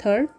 3rd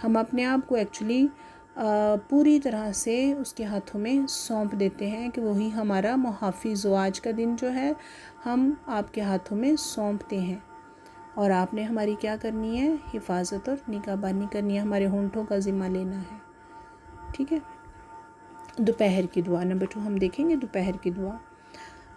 ہم اپنے آپ کو ایکچولی پوری طرح سے اس کے ہاتھوں میں سونپ دیتے ہیں کہ وہی ہمارا محافظ ہو. آج کا دن جو ہے ہم آپ کے ہاتھوں میں سونپتے ہیں اور آپ نے ہماری کیا کرنی ہے؟ حفاظت اور نگہبانی کرنی ہے، ہمارے ہونٹوں کا ذمہ لینا ہے. ٹھیک ہے. دوپہر کی دعا نمبر 2 ہم دیکھیں گے. دوپہر کی دعا.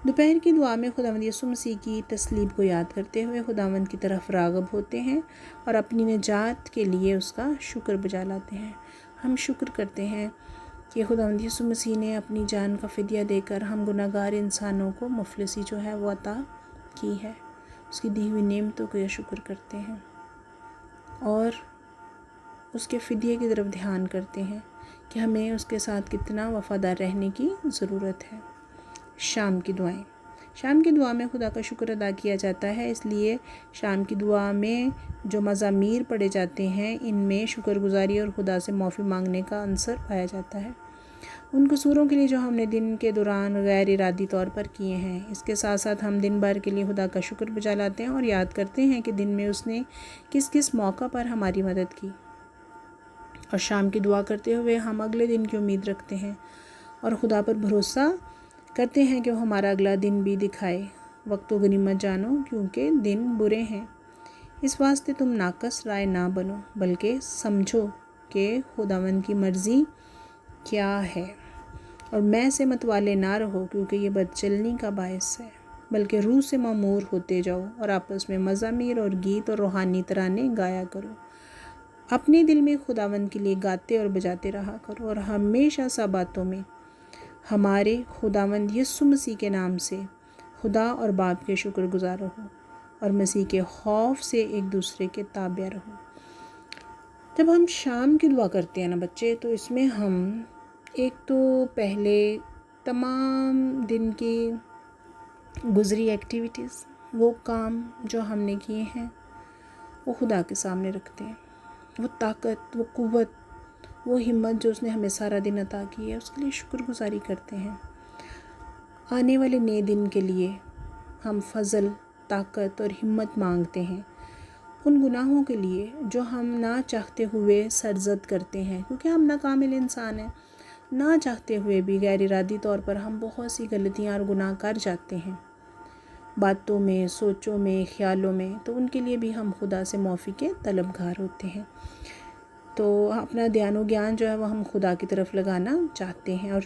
دوپہر کی دعا میں خداوند یسوع مسیح کی تصلیب کو یاد کرتے ہوئے خداوند کی طرف راغب ہوتے ہیں اور اپنی نجات کے لیے اس کا شکر بجا لاتے ہیں. ہم شکر کرتے ہیں کہ خداوند یسوع مسیح نے اپنی جان کا فدیہ دے کر ہم گناہگار انسانوں کو مفلسی جو ہے وہ عطا کی ہے. اس کی دی ہوئی نعمتوں کو یہ شکر کرتے ہیں اور اس کے فدیے کی طرف دھیان کرتے ہیں کہ ہمیں اس کے ساتھ کتنا وفادار رہنے کی ضرورت ہے. شام کی دعائیں. شام کی دعا میں خدا کا شکر ادا کیا جاتا ہے، اس لیے شام کی دعا میں جو مزامیر پڑھے جاتے ہیں ان میں شکر گزاری اور خدا سے معافی مانگنے کا عنصر پایا جاتا ہے، ان قصوروں کے لیے جو ہم نے دن کے دوران غیر ارادی طور پر کیے ہیں. اس کے ساتھ ساتھ ہم دن بھر کے لیے خدا کا شکر بجا لاتے ہیں اور یاد کرتے ہیں کہ دن میں اس نے کس کس موقع پر ہماری مدد کی. اور شام کی دعا کرتے ہوئے ہم اگلے دن کی امید رکھتے ہیں اور خدا پر بھروسہ کرتے ہیں کہ وہ ہمارا اگلا دن بھی دکھائے. وقت و غنیمت جانو کیونکہ دن برے ہیں، اس واسطے تم ناقص رائے نہ بنو بلکہ سمجھو کہ خداوند کی مرضی کیا ہے. اور میں سے متوالے نہ رہو کیونکہ یہ بدچلنی کا باعث ہے، بلکہ روح سے معمور ہوتے جاؤ اور آپس میں مزامیر اور گیت اور روحانی ترانے گایا کرو. اپنے دل میں خداوند کے لیے گاتے اور بجاتے رہا کرو اور ہمیشہ سب باتوں میں ہمارے خداوند یسوع مسیح کے نام سے خدا اور باپ کے شکر گزار رہو اور مسیح کے خوف سے ایک دوسرے کے تابع رہو. جب ہم شام کی دعا کرتے ہیں نا بچے، تو اس میں ہم ایک تو پہلے تمام دن کی گزری ایکٹیویٹیز، وہ کام جو ہم نے کیے ہیں وہ خدا کے سامنے رکھتے ہیں. وہ طاقت، وہ قوت، وہ ہمت جو اس نے ہمیں سارا دن عطا کی ہے اس کے لیے شکر گزاری کرتے ہیں. آنے والے نئے دن کے لیے ہم فضل، طاقت اور ہمت مانگتے ہیں. ان گناہوں کے لیے جو ہم نہ چاہتے ہوئے سرزد کرتے ہیں، کیونکہ ہم ناکامل انسان ہیں، نہ چاہتے ہوئے بھی غیر ارادی طور پر ہم بہت سی غلطیاں اور گناہ کر جاتے ہیں باتوں میں، سوچوں میں، خیالوں میں. تو ان کے لیے بھی ہم خدا سے معافی کے طلبگار ہوتے ہیں. تو اپنا دھیان و گیان جو ہے وہ ہم خدا کی طرف لگانا چاہتے ہیں اور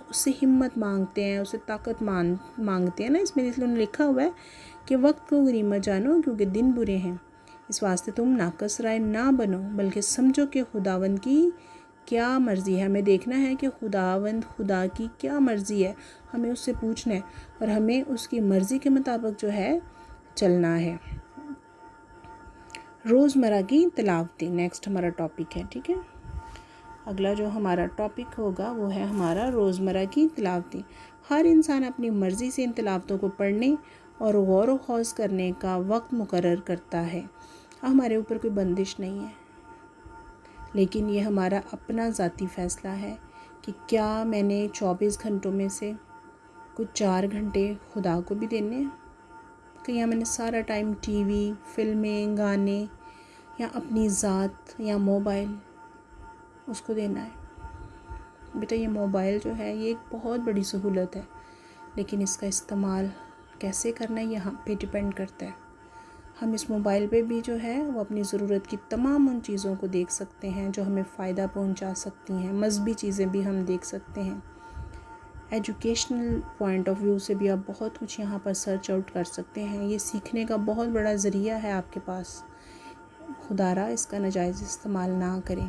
اس سے ہمت مانگتے ہیں، اس سے طاقت مانگتے ہیں نا. اس میں لکھا ہوا ہے کہ وقت کو غنیمت جانو کیونکہ دن برے ہیں، اس واسطے تم ناقص رائے نہ بنو بلکہ سمجھو کہ خداوند کی کیا مرضی ہے. ہمیں دیکھنا ہے کہ خدا کی کیا مرضی ہے، ہمیں اس سے پوچھنا ہے اور ہمیں اس کی مرضی کے مطابق جو ہے چلنا ہے. روزمرہ کی تلاوتیں نیکسٹ ہمارا ٹاپک ہے. ٹھیک ہے، اگلا جو ہمارا ٹاپک ہوگا وہ ہے ہمارا روزمرہ کی تلاوتیں. ہر انسان اپنی مرضی سے ان تلاوتوں کو پڑھنے اور غور و خوض کرنے کا وقت مقرر کرتا ہے. ہمارے اوپر کوئی بندش نہیں ہے، لیکن یہ ہمارا اپنا ذاتی فیصلہ ہے کہ کیا میں نے 24 گھنٹوں میں سے کچھ 4 گھنٹے خدا کو بھی دینے ہیں، کہ یا میں نے سارا ٹائم ٹی وی، فلمیں، گانے یا اپنی ذات یا موبائل اس کو دینا ہے. بیٹا یہ موبائل جو ہے یہ ایک بہت بڑی سہولت ہے، لیکن اس کا استعمال کیسے کرنا ہے یہ ہم پہ ڈیپینڈ کرتا ہے. ہم اس موبائل پہ بھی جو ہے وہ اپنی ضرورت کی تمام ان چیزوں کو دیکھ سکتے ہیں جو ہمیں فائدہ پہنچا سکتی ہیں. مذہبی چیزیں بھی ہم دیکھ سکتے ہیں، ایجوکیشنل پوائنٹ آف ویو سے بھی آپ بہت کچھ یہاں پر سرچ آؤٹ کر سکتے ہیں. یہ سیکھنے کا بہت بڑا ذریعہ ہے آپ کے پاس. خدا را اس کا ناجائز استعمال نہ کریں.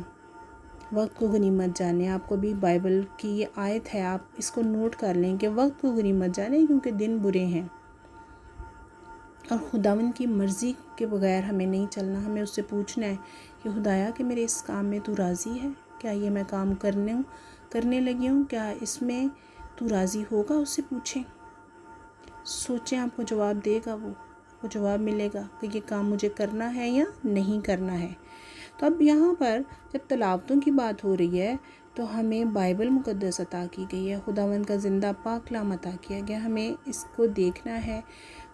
وقت کو غنیمت جانیں. آپ کو بھی بائبل کی یہ آیت ہے، آپ اس کو نوٹ کر لیں کہ وقت کو غنیمت جانیں کیونکہ دن برے ہیں اور خداوند کی مرضی کے بغیر ہمیں نہیں چلنا. ہمیں اس سے پوچھنا ہے کہ خدایا کہ میرے اس کام میں تو راضی ہے؟ کیا یہ میں کام کرنے لگی ہوں؟ کیا اس میں تو راضی ہوگا؟ اس سے پوچھیں، سوچیں، آپ کو جواب دے گا، وہ جواب ملے گا کہ یہ کام مجھے کرنا ہے یا نہیں کرنا ہے. تو اب یہاں پر جب تلاوتوں کی بات ہو رہی ہے تو ہمیں بائبل مقدس عطا کی گئی ہے، خداوند کا زندہ پاک کلام عطا کیا گیا. ہمیں اس کو دیکھنا ہے.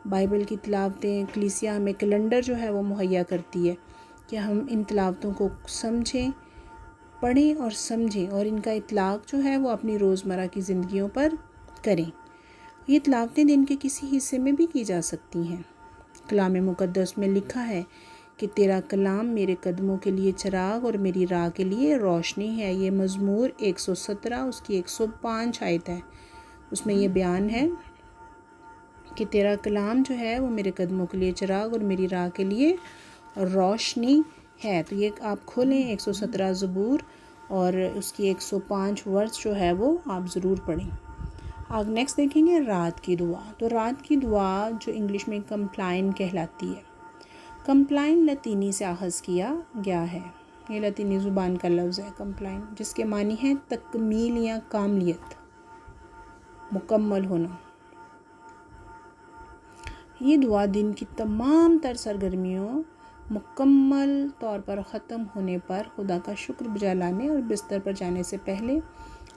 بائبل کی تلاوتیں کلیسیا ہمیں کیلنڈر جو ہے وہ مہیا کرتی ہے کہ ہم ان تلاوتوں کو سمجھیں، پڑھیں اور سمجھیں، اور ان کا اطلاق جو ہے وہ اپنی روزمرہ کی زندگیوں پر کریں۔ یہ تلاوتیں دن کے کسی حصے میں بھی کی جا سکتی ہیں۔ کلام مقدس میں لکھا ہے کہ تیرا کلام میرے قدموں کے لیے چراغ اور میری راہ کے لیے روشنی ہے۔ یہ مزمور 117 اس کی 105 آیت ہے۔ اس میں یہ بیان ہے کہ تیرا کلام جو ہے وہ میرے قدموں کے لیے چراغ اور میری راہ کے لیے روشنی ہے۔ تو یہ آپ کھولیں 117 زبور اور اس کی 105 ورس جو ہے وہ آپ ضرور پڑھیں۔ آگ نیکسٹ دیکھیں گے رات کی دعا۔ تو رات کی دعا جو انگلش میں کمپلائن کہلاتی ہے۔ کمپلائن لطینی سے اخذ کیا گیا ہے، یہ لطینی زبان کا لفظ ہے کمپلائن، جس کے معنی ہے تکمیل یا کاملیت، مکمل ہونا۔ یہ دعا دن کی تمام تر سرگرمیوں مکمل طور پر ختم ہونے پر خدا کا شکر بجا لانے اور بستر پر جانے سے پہلے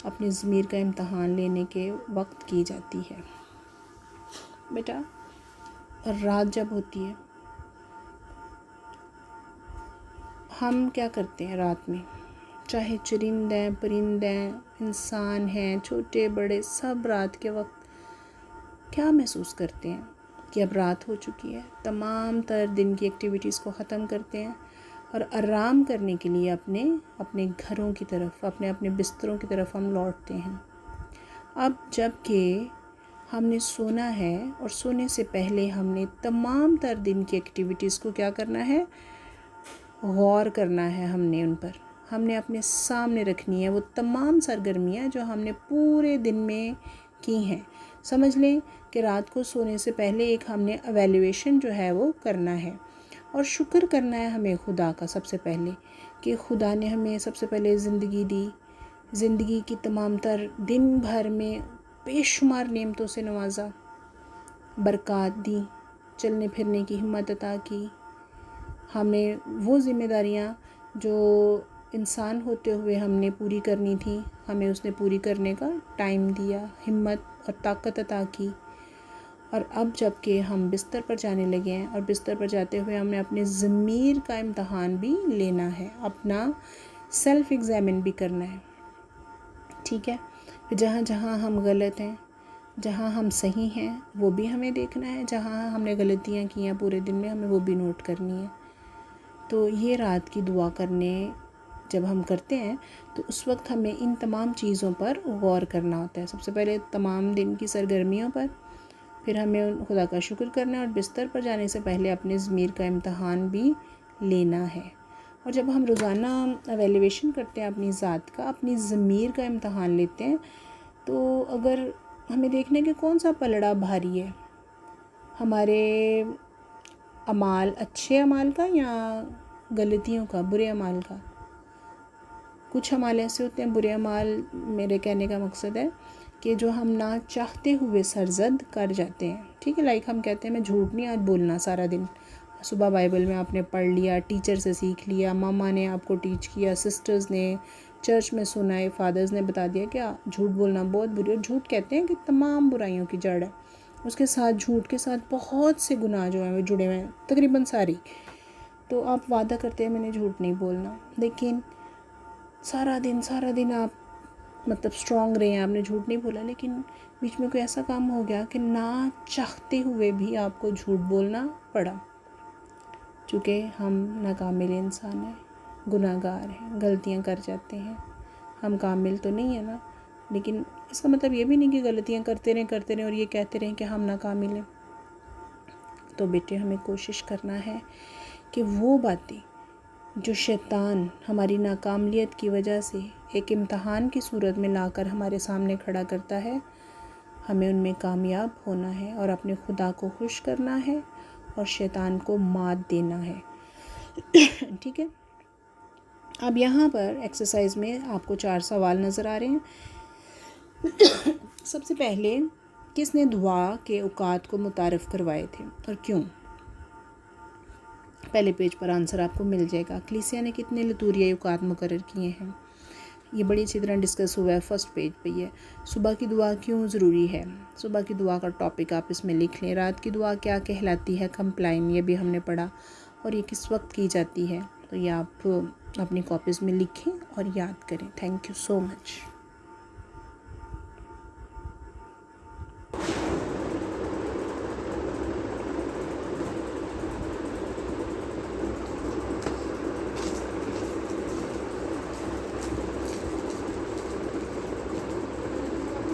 اپنی ضمیر کا امتحان لینے کے وقت کی جاتی ہے۔ بیٹا رات جب ہوتی ہے ہم کیا کرتے ہیں رات میں؟ چاہے چرند ہیں، پرند ہیں، انسان ہیں، چھوٹے بڑے، سب رات کے وقت کیا محسوس کرتے ہیں کہ اب رات ہو چکی ہے۔ تمام تر دن کی ایکٹیویٹیز کو ختم کرتے ہیں اور آرام کرنے کے لیے اپنے گھروں کی طرف، اپنے بستروں کی طرف ہم لوٹتے ہیں۔ اب جب کہ ہم نے سونا ہے اور سونے سے پہلے ہم نے تمام تر دن کی ایکٹیویٹیز کو کیا کرنا ہے؟ غور کرنا ہے ہم نے اپنے سامنے رکھنی ہے وہ تمام سرگرمیاں جو ہم نے پورے دن میں کی ہیں۔ سمجھ لیں کہ رات کو سونے سے پہلے ہم نے ایویلیویشن جو ہے وہ کرنا ہے، اور شکر کرنا ہے ہمیں خدا کا سب سے پہلے، کہ خدا نے ہمیں سب سے پہلے زندگی دی، زندگی کی تمام تر دن بھر میں بے شمار نعمتوں سے نوازا، برکات دی، چلنے پھرنے کی ہمت عطا کی۔ ہمیں وہ ذمہ داریاں جو انسان ہوتے ہوئے ہم نے پوری کرنی تھی، ہمیں اس نے پوری کرنے کا ٹائم دیا، ہمت اور طاقت عطا کی۔ اور اب جب کہ ہم بستر پر جانے لگے ہیں اور بستر پر جاتے ہوئے ہم نے اپنے ضمیر کا امتحان بھی لینا ہے، اپنا سیلف ایگزامن بھی کرنا ہے، ٹھیک ہے؟ جہاں جہاں ہم غلط ہیں، جہاں ہم صحیح ہیں وہ بھی ہمیں دیکھنا ہے، جہاں ہم نے غلطیاں کی ہیں پورے دن میں ہمیں وہ بھی نوٹ کرنی ہے۔ تو یہ رات کی دعا جب ہم کرتے ہیں تو اس وقت ہمیں ان تمام چیزوں پر غور کرنا ہوتا ہے۔ سب سے پہلے تمام دن کی سرگرمیوں پر، پھر ہمیں خدا کا شکر کرنا ہے، اور بستر پر جانے سے پہلے اپنے ضمیر کا امتحان بھی لینا ہے۔ اور جب ہم روزانہ ایویلیویشن کرتے ہیں اپنی ذات کا، اپنی ضمیر کا امتحان لیتے ہیں، تو اگر ہمیں دیکھنے کہ کون سا پلڑا بھاری ہے، ہمارے اعمال، اچھے اعمال کا یا غلطیوں کا، برے اعمال کا۔ کچھ اعمال ایسے ہوتے ہیں، برے اعمال، میرے کہنے کا مقصد ہے کہ جو ہم نہ چاہتے ہوئے سرزد کر جاتے ہیں، ٹھیک ہے؟ لائک ہم کہتے ہیں میں جھوٹ نہیں آج بولنا سارا دن، صبح بائبل میں آپ نے پڑھ لیا، ٹیچر سے سیکھ لیا، ماما نے آپ کو ٹیچ کیا، سسٹرز نے چرچ میں سنا ہے، فادرز نے بتا دیا کہ جھوٹ بولنا بہت بری، اور جھوٹ کہتے ہیں کہ تمام برائیوں کی جڑ ہے۔ اس کے ساتھ جھوٹ کے ساتھ بہت سے گناہ جو ہیں وہ جڑے ہوئے ہیں، تقریباً ساری۔ تو آپ وعدہ کرتے ہیں میں نے جھوٹ نہیں بولنا، لیکن سارا دن آپ اسٹرانگ رہے ہیں، آپ نے جھوٹ نہیں بولا، لیکن بیچ میں کوئی ایسا کام ہو گیا کہ نہ چاہتے ہوئے بھی آپ کو جھوٹ بولنا پڑا، چونکہ ہم ناکامل انسان ہیں، گناہ گار ہیں، غلطیاں کر جاتے ہیں، ہم کامل تو نہیں ہیں نا، لیکن اس کا مطلب یہ بھی نہیں کہ غلطیاں کرتے رہیں اور یہ کہتے رہیں کہ ہم ناکامل ہیں۔ تو بیٹے ہمیں کوشش کرنا ہے کہ وہ باتیں جو شیطان ہماری ناکاملیت کی وجہ سے ایک امتحان کی صورت میں لا کر ہمارے سامنے کھڑا کرتا ہے، ہمیں ان میں کامیاب ہونا ہے اور اپنے خدا کو خوش کرنا ہے اور شیطان کو مات دینا ہے، ٹھیک ہے؟ اب یہاں پر ایکسرسائز میں آپ کو 4 سوال نظر آ رہے ہیں۔ سب سے پہلے کس نے دعا کے اوقات کو متعارف کروائے تھے اور کیوں؟ پہلے پیج پر آنسر آپ کو مل جائے گا۔ کلیسیا نے کتنے لتوریائی اوقات مقرر کیے ہیں؟ یہ بڑی اچھی طرح ڈسکس ہوا ہے، فرسٹ پیج پہ یہ۔ صبح کی دعا کیوں ضروری ہے؟ صبح کی دعا کا ٹاپک آپ اس میں لکھ لیں۔ رات کی دعا کیا کہلاتی ہے؟ کمپلائن، یہ بھی ہم نے پڑھا، اور یہ کس وقت کی جاتی ہے؟ تو یہ آپ اپنی کاپیز میں لکھیں اور یاد کریں. Thank you so much.